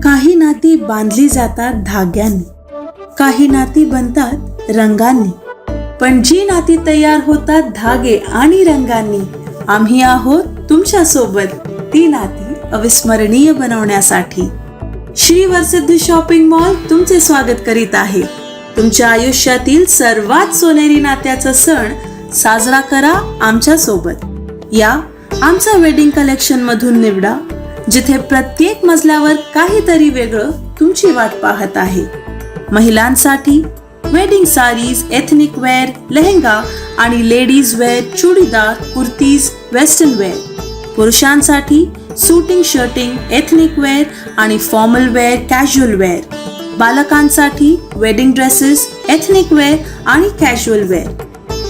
काही नाती बांधली जातात धाग्यांनी, काही नाती बनतात रंगांनी, पण जी नाती तयार होतात धागे आणि रंगांनी, आम्ही आहोत तुमच्या सोबत ती नाती अविस्मरणीय बनवण्यासाठी. श्री वरसिद्धी शॉपिंग मॉल तुमचे स्वागत करीत आहे. तुमच्या आयुष्यातील सर्वात सोनेरी नात्याचा सण साजरा करा आमच्या सोबत. या आमच्या वेडिंग कलेक्शन मधून निवडा, जिथे प्रत्येक मजल्यावर काहीतरी वेगळं तुमची वाट पाहत आहे. महिलांसाठी wedding saris, ethnic wear, lehenga आणि ladies wear, churidar, kurtis, western wear. पुरुषांसाठी सूटिंग, शर्टिंग, एथनिक वेअर आणि फॉर्मल वेअर, कॅज्युअल वेअर. बालकांसाठी वेडिंग ड्रेसेस, एथनिक वेअर आणि कॅज्युअल वेअर.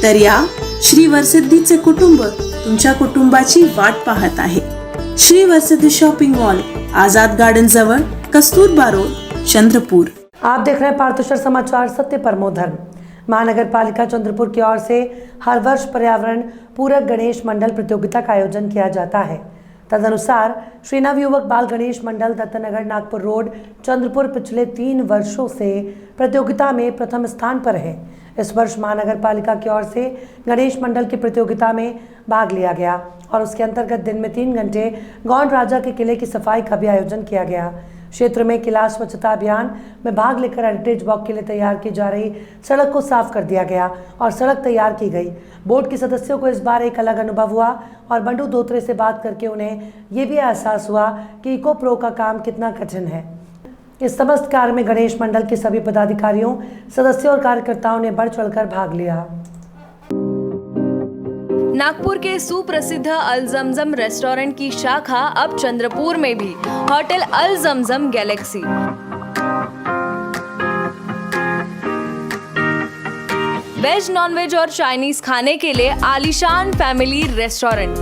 तर या श्री वरसिद्धीचे कुटुंब तुमच्या कुटुंबाची वाट पाहत आहे. श्री वरसिद्धि शॉपिंग मॉल, आजाद गार्डन जवळ, कस्तूरबा रोड, चंद्रपुर. आप देख रहे हैं पार्थोशर समाचार, सत्य परमो धर्म. महानगर पालिका चंद्रपुर की ओर से हर वर्ष पर्यावरण पूरक गणेश मंडल प्रतियोगिता का आयोजन किया जाता है. तदनुसार श्री नवयुवक बाल गणेश मंडल दत्तनगर नागपुर रोड चंद्रपुर पिछले 3 वर्षों से प्रतियोगिता में प्रथम स्थान पर है. इस वर्ष महानगर पालिका की ओर से गणेश मंडल की प्रतियोगिता में भाग लिया गया और उसके अंतर्गत दिन में 3 घंटे गौंड राजा के किले की सफाई का भी आयोजन किया गया. क्षेत्र में किला स्वच्छता अभियान में भाग लेकर हेरिटेज वॉक के लिए तैयार की जा रही सड़क को साफ कर दिया गया और सड़क तैयार की गई. बोर्ड के सदस्यों को इस बार एक अलग अनुभव हुआ और बंडू धोत्रे से बात करके उन्हें ये भी एहसास हुआ कि इको प्रो का काम कितना कठिन है. इस समस्त कार्य में गणेश मंडल के सभी पदाधिकारियों, सदस्यों और कार्यकर्ताओं ने बढ़ चढ़कर भाग लिया. नागपुर के सुप्रसिद्ध अल जमजम रेस्टोरेंट की शाखा अब चंद्रपुर में भी, होटल अल जमजम गैलेक्सी. वेज, नॉनवेज और चाइनीज खाने के लिए आलीशान फैमिली रेस्टोरेंट,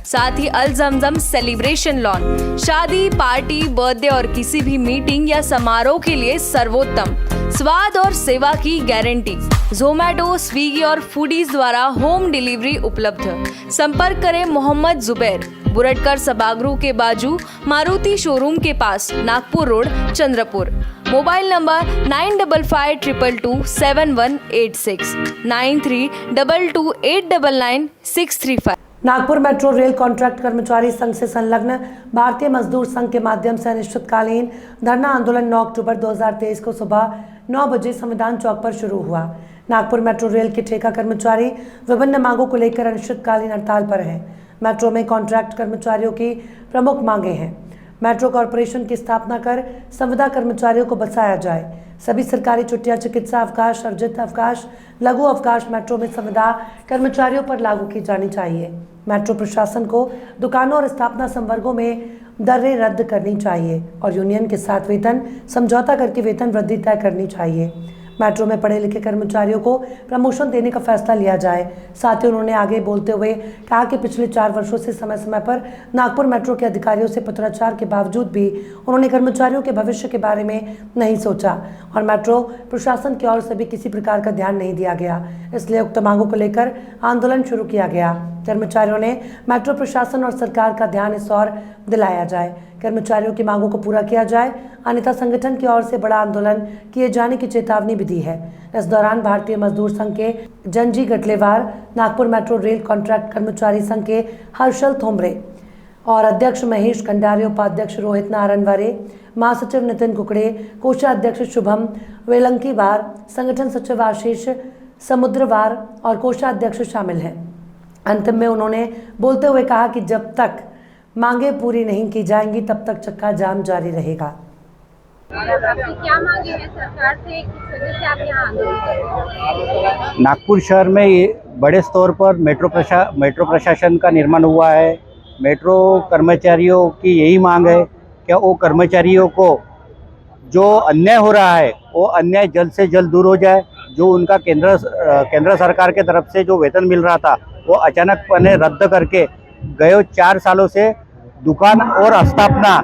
साथ ही अल जमजम सेलिब्रेशन लॉन. शादी, पार्टी, बर्थडे और किसी भी मीटिंग या समारोह के लिए सर्वोत्तम स्वाद और सेवा की गारंटी. जोमैटो, स्विगी और फूडीज द्वारा होम डिलीवरी उपलब्ध. संपर्क करें मोहम्मद जुबैर, बुरटकर सभागृह के बाजू, मारुति शोरूम के पास, Nagpur road, Chandrapur. Mobile number 9552227186, 9322899635. Nagpur metro rail contract Karmachari Sangh से संलग्न भारतीय मजदूर संघ के माध्यम से अनिश्चितकालीन धरना आंदोलन 9 अक्टूबर 2023 को सुबह 9 बजे संविधान चौक पर शुरू हुआ. नागपुर मेट्रो रेल के ठेका कर्मचारी विभिन्न मांगों को लेकर अनिश्चितकालीन हड़ताल पर हैं. मेट्रो में कॉन्ट्रैक्ट कर्मचारियों की प्रमुख मांगे हैं. मेट्रो कॉरपोरेशन की स्थापना कर संविदा कर्मचारियों को बचाया जाए. सभी सरकारी छुट्टियां, चिकित्सा अवकाश, अर्जित अवकाश, लघु अवकाश मेट्रो में संविदा कर्मचारियों पर लागू की जानी चाहिए. मेट्रो प्रशासन को दुकानों और स्थापना संवर्गों में दरें रद्द करनी चाहिए और यूनियन के साथ वेतन समझौता करके वेतन वृद्धि तय करनी चाहिए. मेट्रो में पढ़े लिखे कर्मचारियों को प्रमोशन देने का फैसला लिया जाए. साथ ही उन्होंने आगे बोलते हुए कहा कि पिछले 4 वर्षों से समय समय पर नागपुर मेट्रो के अधिकारियों से पत्राचार के बावजूद भी उन्होंने कर्मचारियों के भविष्य के बारे में नहीं सोचा और मेट्रो प्रशासन की ओर से भी किसी प्रकार का ध्यान नहीं दिया गया. इसलिए उक्त मांगों को लेकर आंदोलन शुरू किया गया. कर्मचारियों ने मेट्रो प्रशासन और सरकार का ध्यान इस ओर दिलाया जाए, कर्मचारियों की मांगों को पूरा किया जाए, अन्यथा संगठन की ओर से बड़ा आंदोलन किए जाने की चेतावनी भी दी है. इस दौरान भारतीय मजदूर संघ के Janji Gatlewar, Nagpur metro rail contract Karmachari Sangh के हर्षल थोमरे और अध्यक्ष महेश खंडारे, उपाध्यक्ष रोहित नारायणवारे, महासचिव नितिन कुकड़े, कोषाध्यक्ष शुभम वेलंकीवार, संगठन सचिव आशीष समुद्रवार और कोषाध्यक्ष शामिल हैं. अंतिम में उन्होंने बोलते हुए कहा कि जब तक मांगे पूरी नहीं की जाएंगी तब तक चक्का जाम जारी रहेगा. क्या मांगे हैं सरकार से, किस वजह से आप यहाँ आंदोलन कर रहे हैं? नागपुर शहर में ये बड़े स्तर पर मेट्रो प्रशासन का निर्माण हुआ है. मेट्रो कर्मचारियों की यही मांग है कि वो कर्मचारियों को जो अन्याय हो रहा है वो अन्याय जल्द से जल्द दूर हो जाए. जो उनका केंद्र सरकार के तरफ से जो वेतन मिल रहा था वो अचानकपणे रद्द करके गए 4 सालों से दुकान और स्थापना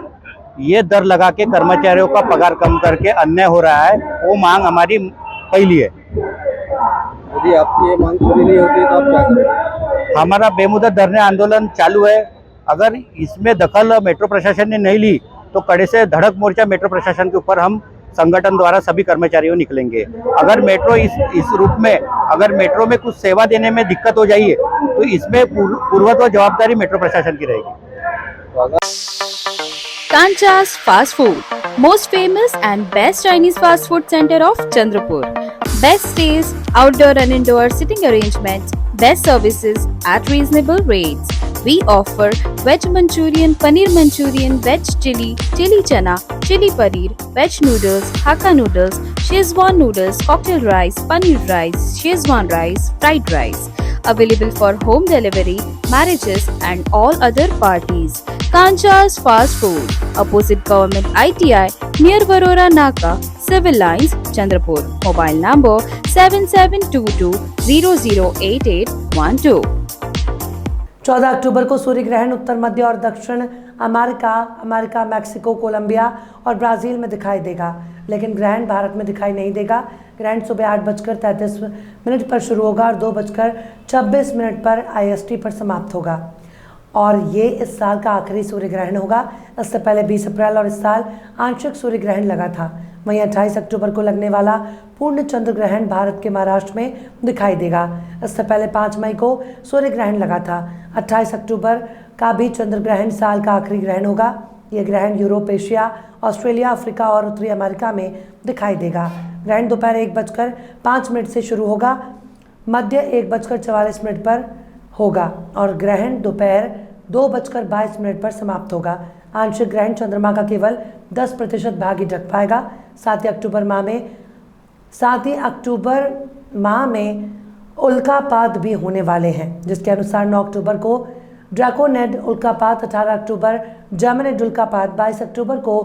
ये दर लगा के कर्मचारियों का पगार कम करके अन्याय हो रहा है. वो मांग हमारी पहली है. यदि आपकी ये मांग पूरी नहीं होती तो आप क्या करेंगे? हमारा बेमुदत धरने आंदोलन चालू है. अगर इसमें दखल मेट्रो प्रशासन ने नहीं ली तो कड़े से धड़क मोर्चा मेट्रो प्रशासन के ऊपर हम संगठन द्वारा सभी कर्मचारियों निकलेंगे। अगर मेट्रो इस रूप में अगर मेट्रो में कुछ सेवा देने में दिक्कत हो जाइए तो इसमें पूर्वत्व जवाबदारी मेट्रो प्रशासन की रहेगी। Kancha's Fast Food, most famous and best Chinese fast food center of Chandrapur. Best stays, outdoor and indoor sitting arrangements, best services at reasonable rates. We offer veg Manchurian, paneer Manchurian, veg chili, chili chana, chili paneer, veg noodles, Hakka noodles, Szechuan noodles, cocktail rice, paneer rice, Szechuan rice, fried rice. Available for home delivery, marriages and all other parties. Kancha's Fast Food, opposite Government ITI, near Varora Naka, Civil Lines, Chandrapur. Mobile number 7722008812. 14 अक्टूबर को सूर्य ग्रहण उत्तर मध्य और दक्षिण America, Mexico, Colombia और Brazil में दिखाई देगा, लेकिन ग्रहण भारत में दिखाई नहीं देगा। ग्रहण सुबह 8:33 पर शुरू होगा और 2:26 पर IST पर समाप्त होगा और ये इस साल का आखिरी सूर्य ग्रहण होगा। इससे पहले 20 अप्रैल और इस साल आंशिक सूर्य ग्रहण लगा था। वहीं 28 अक्टूबर को लगने वाला पूर्ण चंद्र ग्रहण भारत के महाराष्ट्र में दिखाई देगा। इससे पहले 5 मई को सूर्य ग्रहण लगा था। 28 अक्टूबर का भी चंद्र ग्रहण साल का आखिरी ग्रहण होगा। यह ग्रहण यूरोप, एशिया, ऑस्ट्रेलिया, अफ्रीका और उत्तरी अमेरिका में दिखाई देगा। ग्रहण दोपहर 1:05 से शुरू होगा, मध्य 1:44 पर होगा और ग्रहण दोपहर 2:22 पर समाप्त होगा। आंशिक ग्रहण चंद्रमा का केवल 10% भाग ही ढक पाएगा। 7 अक्टूबर माह में उल्कापात भी होने वाले हैं, जिसके अनुसार 9 अक्टूबर को ड्रैकोनेड उल्कापात, 18 अक्टूबर जैमनिड उल्कापात, 22 अक्टूबर को